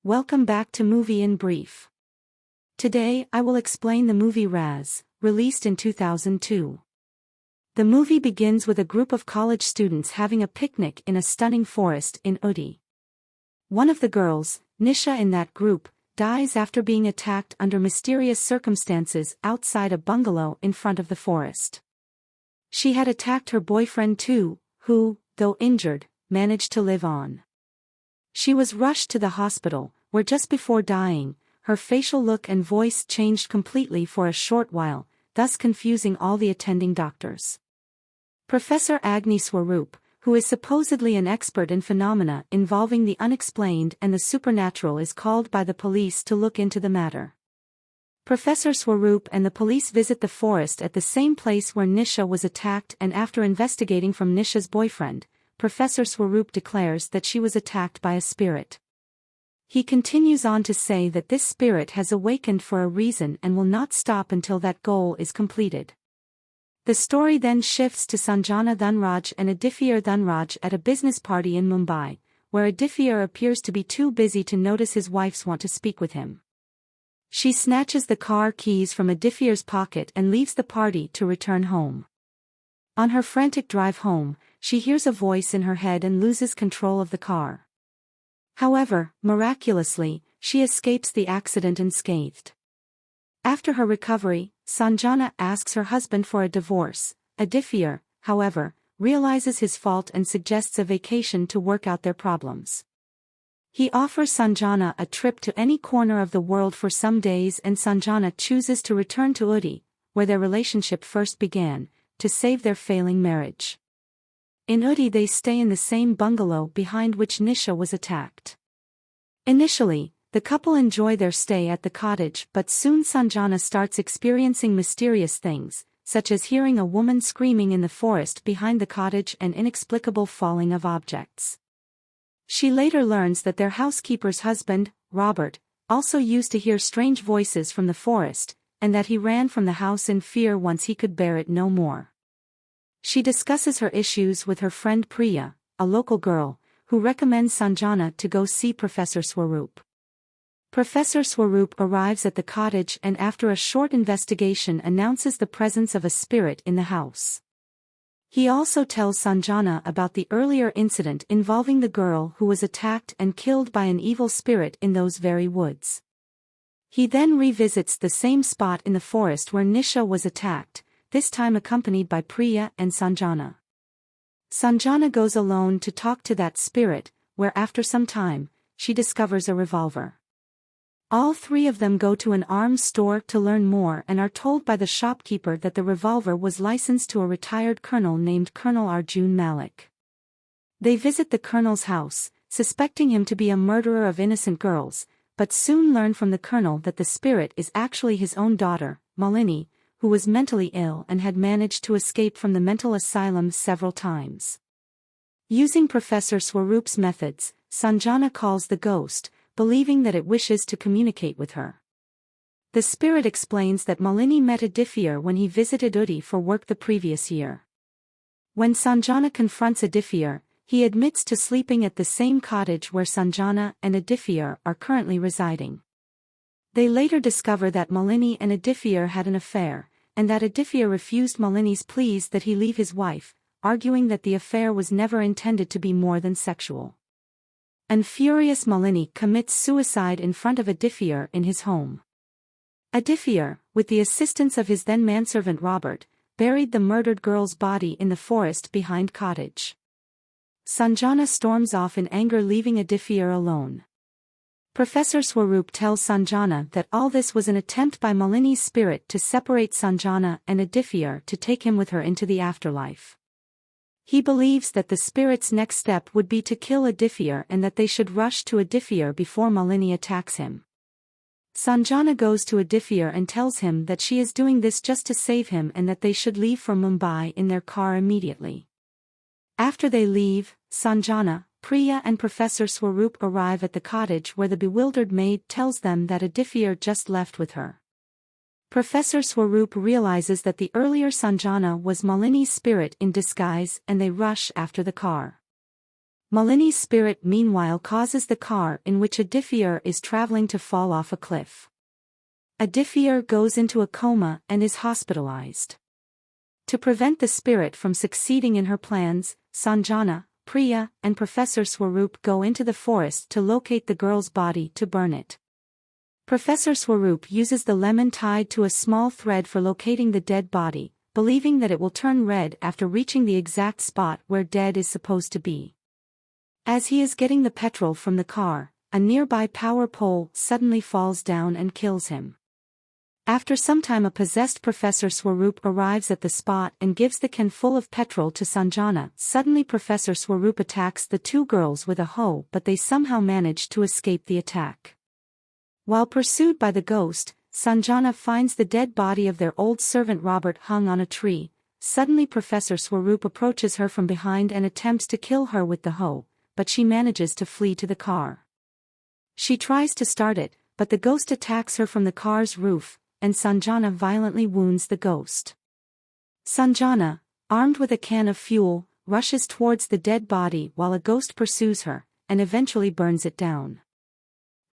Welcome back to Movie in Brief. Today I will explain the movie Raz, released in 2002. The movie begins with a group of college students having a picnic in a stunning forest in Ooty. One of the girls, Nisha in that group, dies after being attacked under mysterious circumstances outside a bungalow in front of the forest. She had attacked her boyfriend too, who, though injured, managed to live on. She was rushed to the hospital, where just before dying, her facial look and voice changed completely for a short while, thus confusing all the attending doctors. Professor Agni Swaroop, who is supposedly an expert in phenomena involving the unexplained and the supernatural, is called by the police to look into the matter. Professor Swaroop and the police visit the forest at the same place where Nisha was attacked, and after investigating from Nisha's boyfriend, Professor Swaroop declares that she was attacked by a spirit. He continues on to say that this spirit has awakened for a reason and will not stop until that goal is completed. The story then shifts to Sanjana Dhanraj and Aditya Dhanraj at a business party in Mumbai, where Aditya appears to be too busy to notice his wife's want to speak with him. She snatches the car keys from Aditya's pocket and leaves the party to return home. On her frantic drive home, she hears a voice in her head and loses control of the car. However, miraculously, she escapes the accident unscathed. After her recovery, Sanjana asks her husband for a divorce. Aditya, however, realizes his fault and suggests a vacation to work out their problems. He offers Sanjana a trip to any corner of the world for some days, and Sanjana chooses to return to Ooty, where their relationship first began, to save their failing marriage. In Ooty they stay in the same bungalow behind which Nisha was attacked. Initially, the couple enjoy their stay at the cottage, but soon Sanjana starts experiencing mysterious things, such as hearing a woman screaming in the forest behind the cottage and inexplicable falling of objects. She later learns that their housekeeper's husband, Robert, also used to hear strange voices from the forest, and that he ran from the house in fear once he could bear it no more. She discusses her issues with her friend Priya, a local girl, who recommends Sanjana to go see Professor Swaroop. Professor Swaroop arrives at the cottage and after a short investigation announces the presence of a spirit in the house. He also tells Sanjana about the earlier incident involving the girl who was attacked and killed by an evil spirit in those very woods. He then revisits the same spot in the forest where Nisha was attacked, this time accompanied by Priya and Sanjana. Sanjana goes alone to talk to that spirit, where after some time, she discovers a revolver. All three of them go to an arms store to learn more and are told by the shopkeeper that the revolver was licensed to a retired colonel named Colonel Arjun Malik. They visit the colonel's house, suspecting him to be a murderer of innocent girls, but soon learn from the colonel that the spirit is actually his own daughter, Malini, who was mentally ill and had managed to escape from the mental asylum several times. Using Professor Swaroop's methods, Sanjana calls the ghost, believing that it wishes to communicate with her. The spirit explains that Malini met Aditya when he visited Ooty for work the previous year. When Sanjana confronts Aditya, he admits to sleeping at the same cottage where Sanjana and Aditya are currently residing. They later discover that Malini and Aditya had an affair, and that Aditya refused Malini's pleas that he leave his wife, arguing that the affair was never intended to be more than sexual. And furious Malini commits suicide in front of Aditya in his home. Aditya, with the assistance of his then manservant Robert, buried the murdered girl's body in the forest behind cottage. Sanjana storms off in anger, leaving Aditya alone. Professor Swaroop tells Sanjana that all this was an attempt by Malini's spirit to separate Sanjana and Aditya to take him with her into the afterlife. He believes that the spirit's next step would be to kill Aditya and that they should rush to Aditya before Malini attacks him. Sanjana goes to Aditya and tells him that she is doing this just to save him and that they should leave for Mumbai in their car immediately. After they leave, Sanjana, Priya and Professor Swaroop arrive at the cottage where the bewildered maid tells them that Aditya just left with her. Professor Swaroop realizes that the earlier Sanjana was Malini's spirit in disguise and they rush after the car. Malini's spirit meanwhile causes the car in which Aditya is traveling to fall off a cliff. Aditya goes into a coma and is hospitalized. To prevent the spirit from succeeding in her plans, Sanjana, Priya, and Professor Swaroop go into the forest to locate the girl's body to burn it. Professor Swaroop uses the lemon tied to a small thread for locating the dead body, believing that it will turn red after reaching the exact spot where dead is supposed to be. As he is getting the petrol from the car, a nearby power pole suddenly falls down and kills him. After some time, a possessed Professor Swaroop arrives at the spot and gives the can full of petrol to Sanjana. Suddenly Professor Swaroop attacks the two girls with a hoe, but they somehow manage to escape the attack. While pursued by the ghost, Sanjana finds the dead body of their old servant Robert hung on a tree. Suddenly Professor Swaroop approaches her from behind and attempts to kill her with the hoe, but she manages to flee to the car. She tries to start it, but the ghost attacks her from the car's roof, and Sanjana violently wounds the ghost. Sanjana, armed with a can of fuel, rushes towards the dead body while a ghost pursues her, and eventually burns it down.